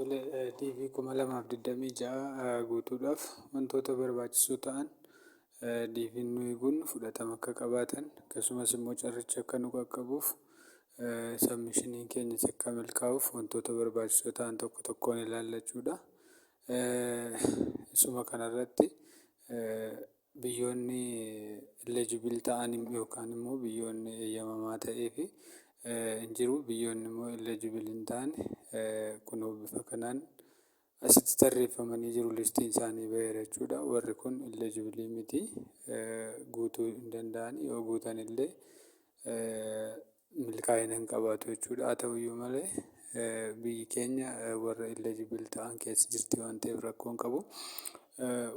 TV 2026 guutuudhaaf wantoota barbaachisoo ta'an DV'n nuyi kun fudhatama akka qabaatan akkasumas immoo carricha akka nu qaqqabuuf submishiniin keenyas akka milkaa'uuf wantoota barbaachisoo ta'an tokko tokkoon ilaallachuudha. Isuma kanarratti biyyoonni eligible ta'an yookaan immoo biyyoonni eeyyamamaa ta'ee fi hin jiru biyyoonni immoo eligible hin taane kunoo bifa kanaan asitti tarreeffamanii jiru listiin isaanii baheera jechuudha. Warri kun eligible miti guutuu hin danda'an yoo guutan illee milkaa'ina hin qabaatu jechuudha. Haa ta'uyyuu malee biyyi keenya warra eligible ta'an keessa jirti waan ta'eef rakkoo hin qabu.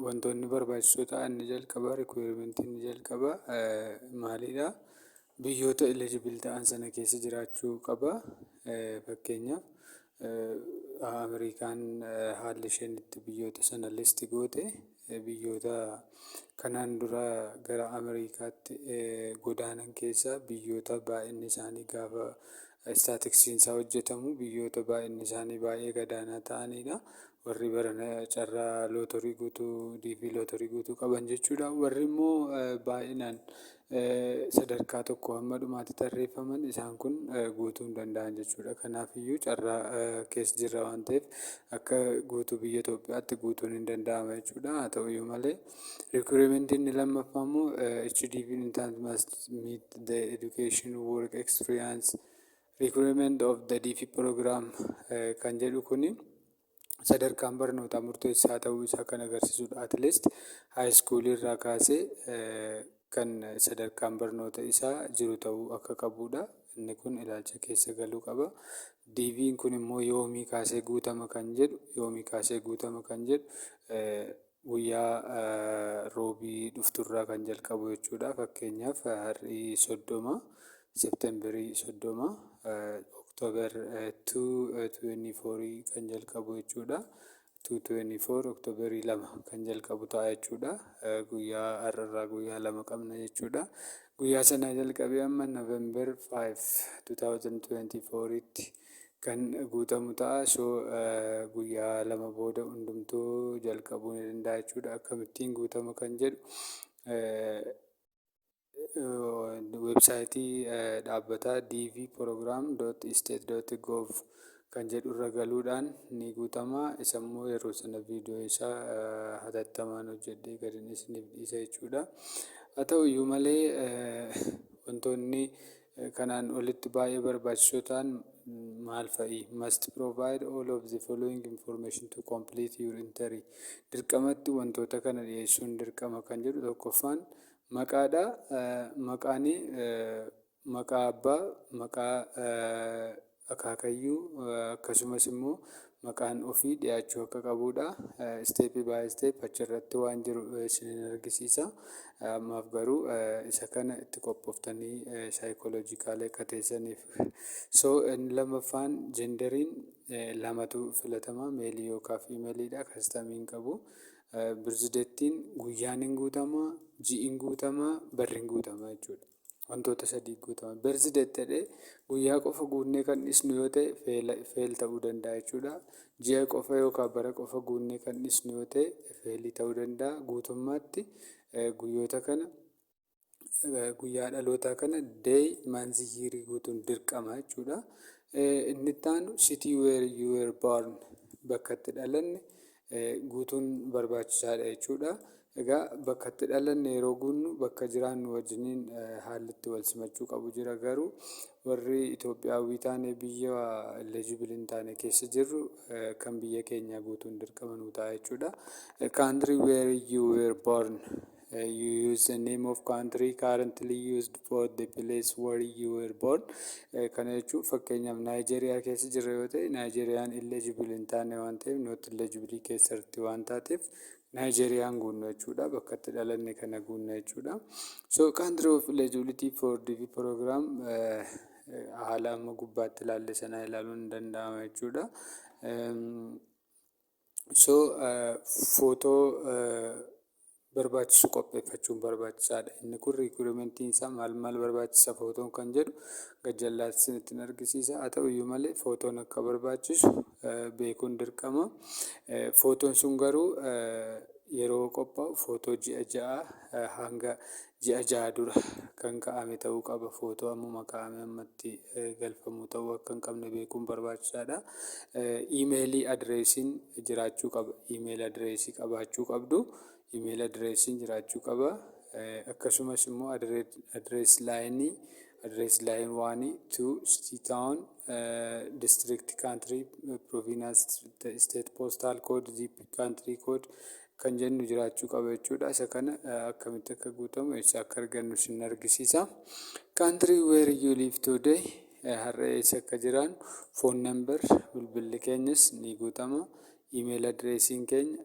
Wantoonni barbaachisoo ta'an ni jalqaba requirement ni jalqaba maalidha? Biyyoota eligible ta'an sana keessa jiraachuu qaba. Fakkeenyaaf Ameerikaan haalli isheen itti biyyoota sana listi goote biyyoota kanaan dura gara Ameerikaatti godaanan keessaa biyyoota baay'inni isaanii gaafa istaatiksiin isaa hojjetamu biyyoota baay'inni isaanii baay'ee gadaanaa ta'anidha. Warri barana carraa lootorii guutuu DV lootorii guutuu qaban jechuudha. Warri immoo baay'inaan sadarkaa tokko hamma dhumaatti tarreeffaman isaan kun guutuu hin danda'an jechuudha. Kanaafiyyuu carraa keessa jirra waan ta'eef akka guutuu biyya Itoophiyaatti guutuun hin danda'ama jechuudha. Haa ta'uyyuu malee requirement inni lammaffaa immoo HDV must meet the education work experience requirement of the DV program kan jedhu kuni sadarkaan barnootaa murteessaa ta'uu isaa kan agarsiisudha. At least high school irraa kaasee kan sadarkaan barnoota isaa jiru ta'uu akka qabudha. Inni kun ilaalcha keessa galuu qaba. DV'n kun immoo yoomii kaasee guutama kan jedhu guyyaa roobii dhufturraa kan jalqabu jechuudha. Fakkeenyaaf harrii 30 Seeptembarii 30 Oktoobar 2/24 kan jalqabu jechuudha. 2/24 Oktoobarii 2 kan jalqabu ta'a jechuudha. Guyyaa har'arraa guyyaa 2 qabna jechuudha. Guyyaa sana jalqabee amma November 5 2024tti kan guutamu ta'a. Guyyaa 2 booda hundumtuu jalqabuu ni danda'a jechuudha. Akkamittiin guutama kan jedhu websaayitii dhaabbataa dvprogram.state.gov kan jedhu irra galuudhaan ni guutama. Isa immoo yeroo sana viidiyoo isaa hatattamaan hojjedhee gadi isiniif dhiisa jechuudha. Haa ta'uyyuu malee wantoonni kanaan olitti baay'ee barbaachisoo ta'an maal fa'i? Must provide all of the following information to complete your entry. Dirqamatti wantoota kana dhiyeessuun dirqama kan jedhu tokkoffaan maqaadha. Maqaanii maqaa abbaa, maqaa akaakayyuu akkasumas immoo maqaan ofii dhiyaachuu akka qabudha. Step by step achirratti waan jiru isinin argisiisa. Ammaaf garuu isa kana itti qophooftanii saayikooloojikaalii akka teessaniif. Inni lammaffaan jeenderiin lamatu filatama meelii yookaan fiimeeliidha. Kastamiin qabu. Birzideettiin guyyaan hin guutama, ji'iin guutama, barri hin guutama jechuudha. Wantoota sadii guutama. Birzideettidhee guyyaa qofa guunnee kan dhisnu yoo ta'e feel ta'uu danda'a jechuudha. Ji'a qofa yookaan bara qofa guunnee kan dhisnu yoo ta'e feelii ta'uu danda'a. Guutummaatti guyyoota kana guyyaa dhalootaa kana day manzi hiirii guutuun dirqama jechuudha. Inni itti aanu city where you were born bakka itti dhalanne guutuun barbaachisaadha jechuudha. Egaa bakka itti dhalanne yeroo guunnu bakka jiraannu wajjiniin haalli itti wal simachuu qabu jira. Garuu warri Itoophiyaawwii taane biyya eligible hin taane keessa jirru kan biyya keenyaa guutuun dirqama nuu ta'a jechuudha. Country where you were born. You use the name of country currently used for the place where you were born. Kana jechuun fakkeenyaaf Naayijeriyaa keessa jirra yoo ta'e Naayijeriyaan eligible hin taane waan ta'eef not eligible keessatti waan taateef Naayijeriyaan guunna jechuudha. Bakka itti dhalanne kana guunna jechuudha. Country of eligibility for DV program haala amma gubbaatti ilaalle sana ilaaluun ni danda'ama jechuudha. Footoo barbaachisu qopheeffachuun barbaachisaadha. Inni kun riikwirumentiin isaa maal barbaachisa footoon kan jedhu gajjallaatti isinitti argisiisa. Haa ta'uyyuu malee footoon akka barbaachisu beekuun dirqama. Footoon sun garuu yeroo qophaa'u footoo ji'a ja'a hanga ji'a ja'a dura kan ka'ame ta'uu qaba. Footoo ammuma ka'ame ammatti galfamuu ta'uu akka hin qabne beekuun barbaachisaadha. Iimeelii adireesiin jiraachuu qaba. Iimeelii adireesii qabaachuu qabdu. Iimeelii adireesiin jiraachuu qaba. Akkasumas immoo adirees laayinii 1 2 City Town District Country Province State Postal Code Zip Country Code kan jennu jiraachuu qaba jechuudha. Isa kana akkamitti akka guutamu eessa akka argannu isin argisiisa. Country where you live today har'a eessa akka jiraan, phone number bilbilli keenyas ni guutama. Email addressiin keenya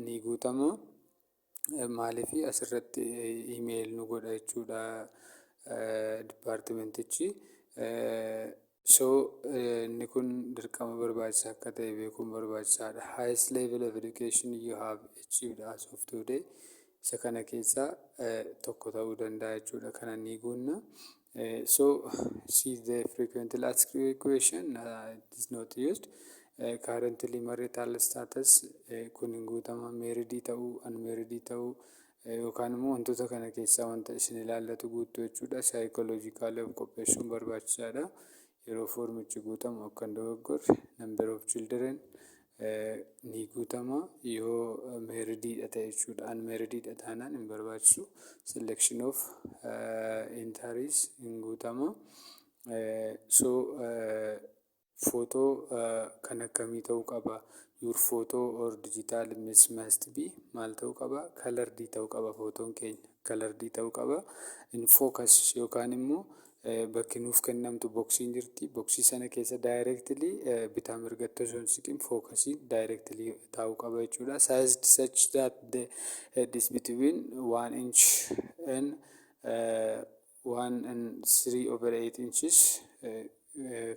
ni guutama. Maaliif asirratti email nu godha jechuudha dipaartimentichi. Inni kun dirqama barbaachisaa akka ta'e beekuun barbaachisaadha. Highest level of education you have achieved as of today. Isa kana keessaa tokko ta'uu danda'a jechuudha. Kana ni guunna. See the frequently asked question it is not used. Currently marital status kun hin guutama. Married ta'uu, unmarried ta'uu yookaan immoo wantoota kana keessaa wanta isin ilaallatu guuttu jechuudha. Psychological qopheessuun barbaachisaadha. Yeroo foormichi guutamu akka hin dogoggorre number of children ni guutama. Yoo marriedidha ta'e jechuudha. Unmarriedidha taanaan hin barbaachisu. Selection of entries hin guutama. Footoo kan akkamii ta'uu qaba? Your photo or digital image must be maal ta'uu qaba? Colored ta'uu qaba footoon keenya. Colored ta'uu qaba. In focus yookaan immoo bakki nuuf kennamtu boksiin jirti. Boksii sana keessa directly bitaa mirgatti osoo hin siqin fookasiin directly taa'uu qaba jechuudha. Sized such that the head is between 1 inch and 1 and 3/8 inches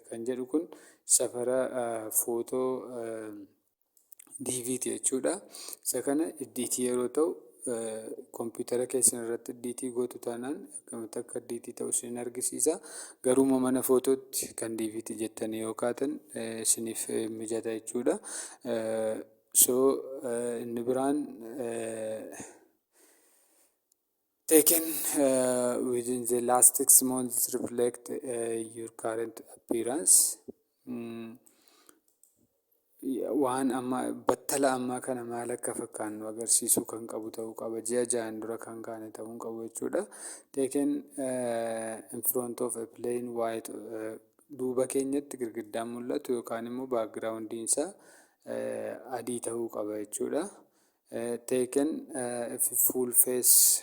kan jedhu kun safara footoo DVT jechuudha. Isa kana iddiitii yeroo ta'u kompiitara keessan irratti iddiitii gootu taanaan akkamitti akka iddiitii ta'u isin argisiisa. Garuu mana footootti kan DVT jettanii yoo kaatan isiniif mijata jechuudha. Inni biraan taken within the last 6 months reflect your current appearance. Waan amma battala ammaa kana maal akka fakkaannu agarsiisuu kan qabu ta'uu qaba. Ji'a ja'aan dura kan kaane ta'uu qabu jechuudha. Taken in front of a plain white duuba keenyatti girgiddaan mul'atu yookaan immoo baakgiraawundiin isaa adii ta'uu qaba jechuudha. Taken if full face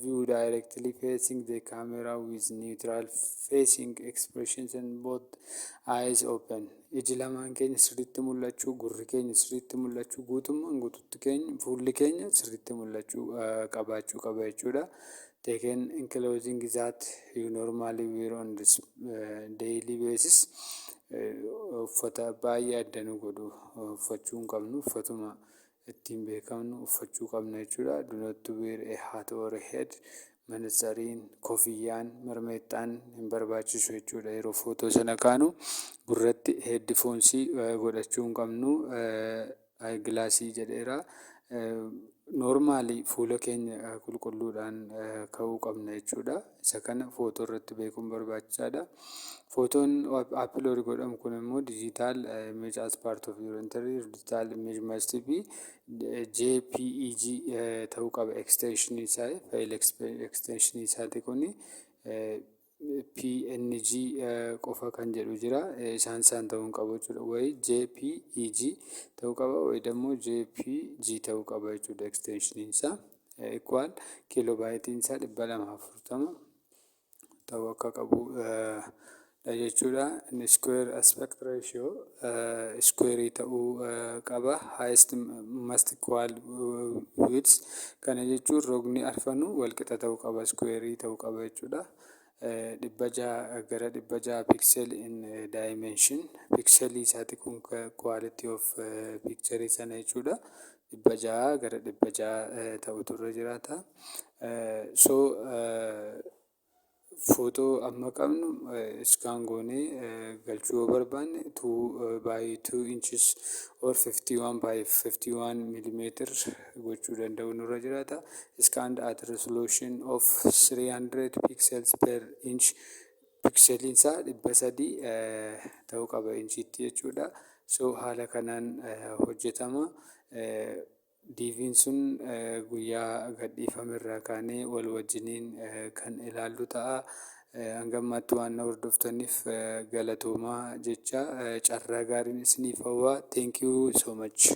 view directly facing the camera with neutral facing expressions and both eyes open. Iji lamaan keenya sirriitti mul'achuu, gurri keenya sirriitti mul'achuu, guutummaan guututti keenya fuulli keenya sirriitti mul'achuu qabaachuu qaba jechuudha. Taken in clothing that you normally wear on this daily basis. Uffata baay'ee adda nu godhu uffachuu hin qabnu. Uffatuma ittiin beekamnu uffachuu qabna jechuudha. Do not wear a hat or a head. Manatsariin, kofiyyaan, marmeexxaan hin barbaachisu jechuudha. Yeroo footoo sana kaanu gurratti heeddifoonsii godhachuu hin qabnu. Gilaasii jedheera. Noormaalii fuula keenya qulqulluudhaan ka'uu qabna jechuudha. Isa kana footoo irratti beekuun barbaachisaadha. Footoon upload godhamu kun immoo digital image as part of your entry. Digital image must be JPEG ta'uu qaba. Extension isaa file extension isaati kuni PNG qofa kan jedhu jira. Isaan ta'uu hin qabu jechuudha. Wayi JPEG ta'uu qaba wayi immoo JPG ta'uu qaba jechuudha. Extension isaa equal kiiloobaaytiin isaa 240 ta'uu akka qabu jechuudha. Inni square aspect ratio square ta'uu qaba. Highest must equal width kana jechuun rogni arfanuu walqixa ta'uu qaba. Square ta'uu qaba jechuudha. 600 gara 600 pixel in dimension. Pixelii isaati kun quality of picture sana jechuudha. 600 gara 600 ta'utu irra jiraata. So footoo amma qabnu iskaan goonee galchuu yoo barbaanne 2 by 2 inches or 51 by 51 millimeter gochuu danda'u nurra jiraata. Scanned at resolution of 300 pixels per inch. Pixeliin isaa 300 ta'uu qaba inchiitti jechuudha. So haala kanaan hojjetama. DV'n sun guyyaa gadhiifame irraa kaanee wal wajjiniin kan ilaallu ta'a. Hanga ammaatti waan na hordoftaniif galatoomaa jecha carraa gaariin isiniif hawwaa. Thank you so much.